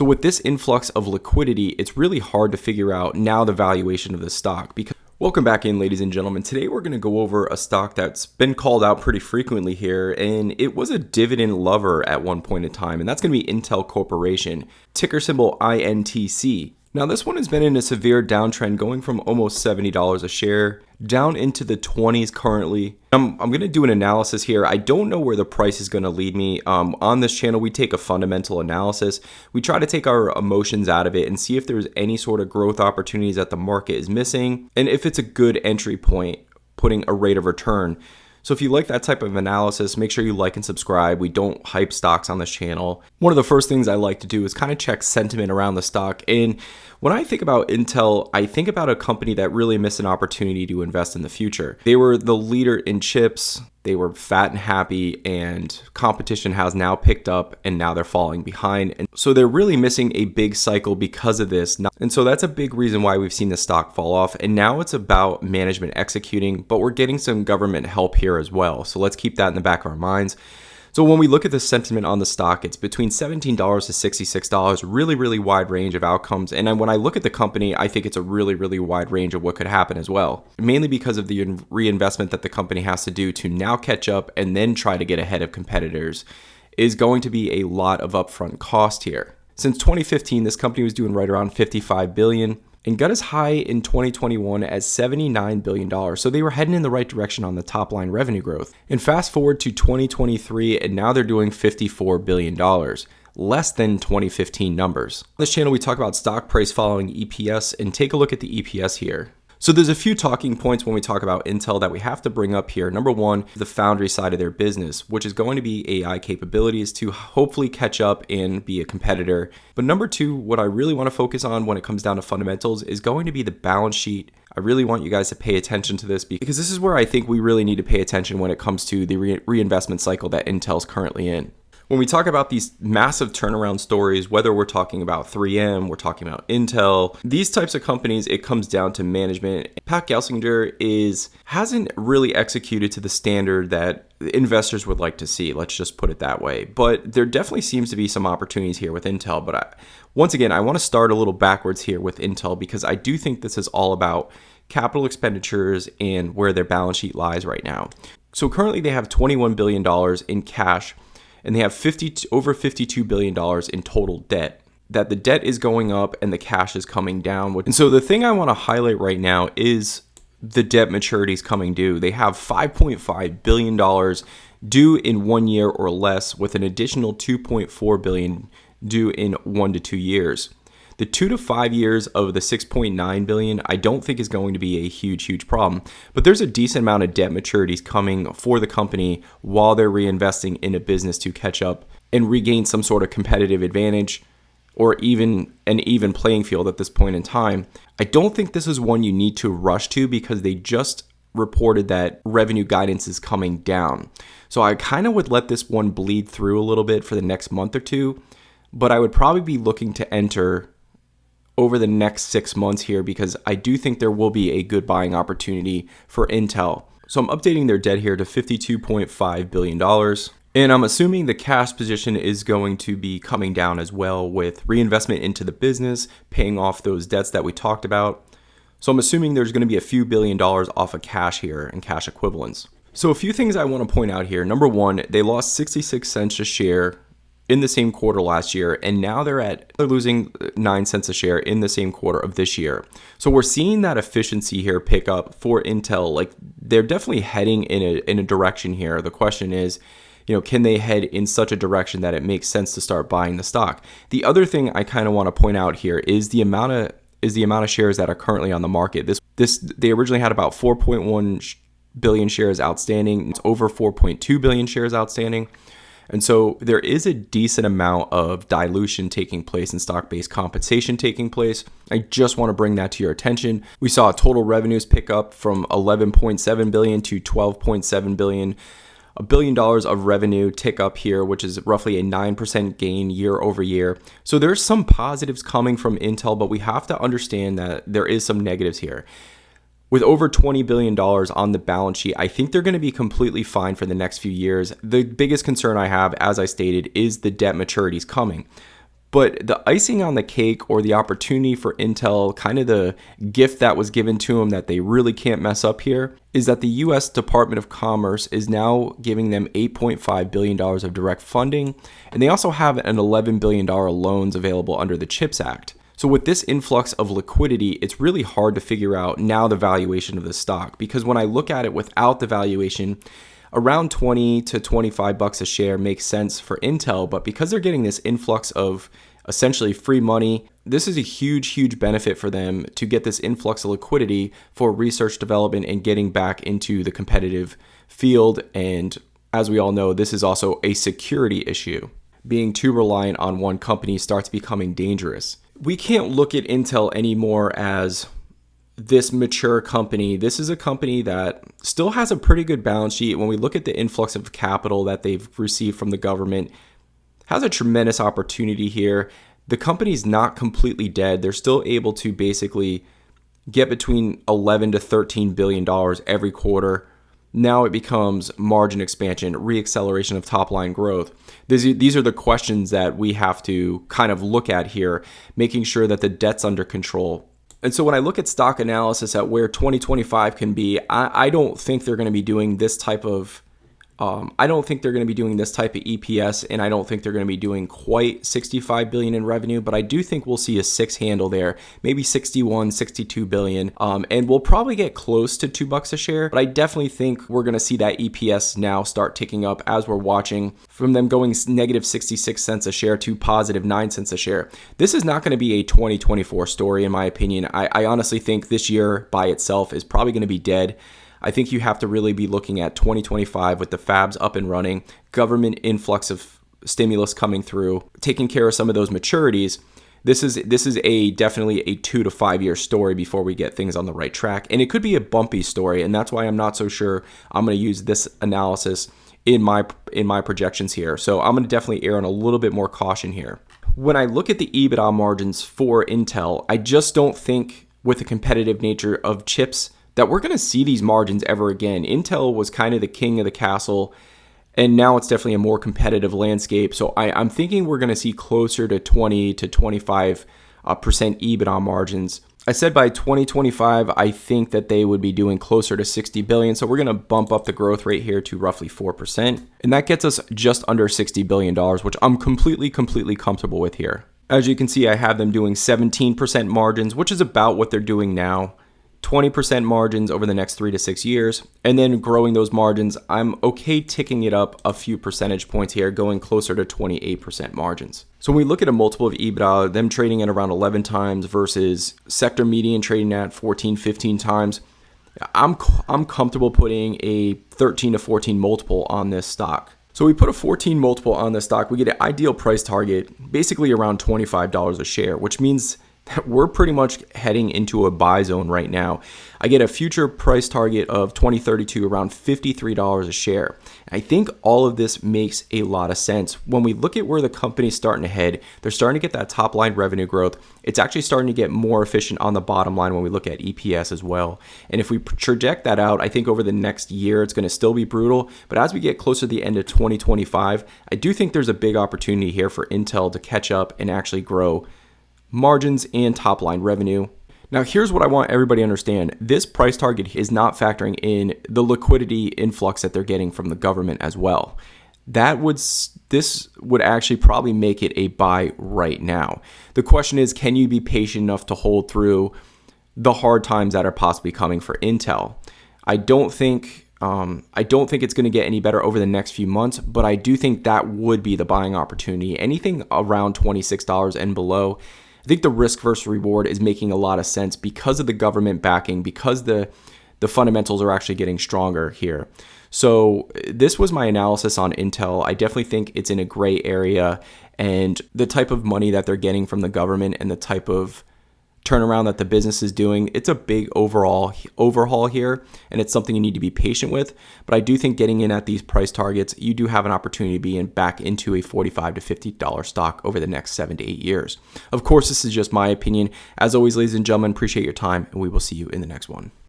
So with this influx of liquidity, it's really hard to figure out now the valuation of the stock. Because welcome back in, ladies and gentlemen. Today we're going to go over a stock that's been called out pretty frequently here, and it was a dividend lover at one point in time, and that's going to be Intel Corporation, ticker symbol INTC. Now this one has been in a severe downtrend, going from almost $70 a share down into the 20s currently. I'm going to do an analysis here. I don't know where the price is going to lead me. On this channel, we take a fundamental analysis. We try to take our emotions out of it and see if there's any sort of growth opportunities that the market is missing, and if it's a good entry point, putting a rate of return. So if you like that type of analysis, make sure you like and subscribe. We don't hype stocks on this channel. One of the first things I like to do is kind of check sentiment around the stock. And when I think about Intel, I think about a company that really missed an opportunity to invest in the future. They were the leader in chips. They were fat and happy, and competition has now picked up, and now they're falling behind. And so they're really missing a big cycle because of this. And so that's a big reason why we've seen the stock fall off. And now it's about management executing, but we're getting some government help here as well. So let's keep that in the back of our minds. So when we look at the sentiment on the stock, it's between $17 to $66, really wide range of outcomes. And when I look at the company, I think it's a really wide range of what could happen as well, mainly because of the reinvestment that the company has to do to now catch up and then try to get ahead of competitors is going to be a lot of upfront cost here. Since 2015, this company was doing right around $55 billion. And got as high in 2021 as $79 billion. So they were heading in the right direction on the top line revenue growth. And fast forward to 2023, and now they're doing $54 billion, less than 2015 numbers. On this channel, we talk about stock price following EPS, and take a look at the EPS here. So there's a few talking points when we talk about Intel that we have to bring up here. Number one, the foundry side of their business, which is going to be AI capabilities to hopefully catch up and be a competitor. But number two, what I really want to focus on when it comes down to fundamentals is going to be the balance sheet. I really want you guys to pay attention to this because this is where I think we really need to pay attention when it comes to the reinvestment cycle that Intel's currently in. When we talk about these massive turnaround stories, whether we're talking about 3M, we're talking about Intel, these types of companies, it comes down to management. Pat Gelsinger hasn't really executed to the standard that investors would like to see. Let's just put it that way. But there definitely seems to be some opportunities here with Intel. But once again, I want to start a little backwards here with Intel because I do think this is all about capital expenditures and where their balance sheet lies right now. So currently they have $21 billion in cash, and they have over $52 billion in total debt. That the debt is going up and the cash is coming down. And so the thing I want to highlight right now is the debt maturities coming due. They have $5.5 billion due in 1 year or less, with an additional $2.4 billion due in 1 to 2 years. The 2 to 5 years of the $6.9 billion, I don't think is going to be a huge problem. But there's a decent amount of debt maturities coming for the company while they're reinvesting in a business to catch up and regain some sort of competitive advantage or even an even playing field at this point in time. I don't think this is one you need to rush to because they just reported that revenue guidance is coming down. So I kind of would let this one bleed through a little bit for the next month or two, but I would probably be looking to enter over the next 6 months here because I do think there will be a good buying opportunity for Intel. So I'm updating their debt here to $52.5 billion. And I'm assuming the cash position is going to be coming down as well with reinvestment into the business, paying off those debts that we talked about. So I'm assuming there's going to be a few $1 billion off of cash here and cash equivalents. So a few things I want to point out here. Number one, they lost 66 cents a share in the same quarter last year, and now they're losing 9 cents a share in the same quarter of this year. So we're seeing that efficiency here pick up for Intel. Like, they're definitely heading in a direction here. The question is, can they head in such a direction that it makes sense to start buying the stock? The other thing I kind of want to point out here is the amount of shares that are currently on the market. They originally had about 4.1 billion shares outstanding. It's over 4.2 billion shares outstanding. And so there is a decent amount of dilution taking place and stock-based compensation taking place. I just want to bring that to your attention. We saw total revenues pick up from 11.7 billion to 12.7 billion. $1 billion of revenue tick up here, which is roughly a 9% gain year over year. So there's some positives coming from Intel, but we have to understand that there is some negatives here. With over $20 billion on the balance sheet, I think they're going to be completely fine for the next few years. The biggest concern I have, as I stated, is the debt maturities coming. But the icing on the cake, or the opportunity for Intel, kind of the gift that was given to them that they really can't mess up here, is that the US Department of Commerce is now giving them $8.5 billion of direct funding, and they also have an $11 billion loans available under the CHIPS Act. So with this influx of liquidity, it's really hard to figure out now the valuation of the stock, because when I look at it without the valuation, around 20 to 25 bucks a share makes sense for Intel, but because they're getting this influx of essentially free money, this is a huge benefit for them to get this influx of liquidity for research development and getting back into the competitive field. And as we all know, this is also a security issue. Being too reliant on one company starts becoming dangerous. We can't look at Intel anymore as this mature company. This is a company that still has a pretty good balance sheet. When we look at the influx of capital that they've received from the government, has a tremendous opportunity here. The company's not completely dead. They're still able to basically get between 11 to 13 billion dollars every quarter. Now it becomes margin expansion, reacceleration of top line growth. These are the questions that we have to kind of look at here, making sure that the debt's under control. And so when I look at stock analysis at where 2025 can be, I don't think they're going to be doing this type of EPS, and I don't think they're going to be doing quite 65 billion in revenue, but I do think we'll see a 6 handle there, maybe 61, 62 billion, and we'll probably get close to $2 a share, but I definitely think we're going to see that EPS now start ticking up as we're watching from them going negative 66 cents a share to positive 9 cents a share. This is not going to be a 2024 story, in my opinion. I honestly think this year by itself is probably going to be dead. I think you have to really be looking at 2025 with the fabs up and running, government influx of stimulus coming through, taking care of some of those maturities. This is definitely a 2 to 5 year story before we get things on the right track. And it could be a bumpy story, and that's why I'm not so sure I'm going to use this analysis in my projections here. So I'm going to definitely err on a little bit more caution here. When I look at the EBITDA margins for Intel, I just don't think, with the competitive nature of chips, that we're going to see these margins ever again. Intel was kind of the king of the castle, and now it's definitely a more competitive landscape. So I'm thinking we're going to see closer to 20 to 25% EBITDA margins. I said by 2025, I think that they would be doing closer to 60 billion. So we're going to bump up the growth rate here to roughly 4%. And that gets us just under $60 billion, which I'm completely comfortable with here. As you can see, I have them doing 17% margins, which is about what they're doing now. 20% margins over the next 3 to 6 years, and then growing those margins. I'm okay ticking it up a few percentage points here, going closer to 28% margins. So when we look at a multiple of EBITDA, them trading at around 11 times versus sector median trading at 14, 15 times, I'm comfortable putting a 13 to 14 multiple on this stock. So we put a 14 multiple on this stock. We get an ideal price target, basically around $25 a share, which means we're pretty much heading into a buy zone right now. I get a future price target of 2032 around $53 a share. I think all of this makes a lot of sense. When we look at where the company's starting to head, they're starting to get that top line revenue growth. It's actually starting to get more efficient on the bottom line when we look at EPS as well. And if we project that out, I think over the next year, it's going to still be brutal. But as we get closer to the end of 2025, I do think there's a big opportunity here for Intel to catch up and actually grow margins and top line revenue. Now, here's what I want everybody to understand. This price target is not factoring in the liquidity influx that they're getting from the government as well. This would actually probably make it a buy right now. The question is, can you be patient enough to hold through the hard times that are possibly coming for Intel? I don't think it's going to get any better over the next few months, but I do think that would be the buying opportunity. Anything around $26 and below, I think the risk versus reward is making a lot of sense because of the government backing, because the fundamentals are actually getting stronger here. So this was my analysis on Intel. I definitely think it's in a gray area, and the type of money that they're getting from the government and the type of turnaround that the business is doing, it's a big overhaul here, and it's something you need to be patient with. But I do think getting in at these price targets, you do have an opportunity to be back into a $45 to $50 stock over the next 7 to 8 years. Of course, this is just my opinion. As always, ladies and gentlemen, appreciate your time, and we will see you in the next one.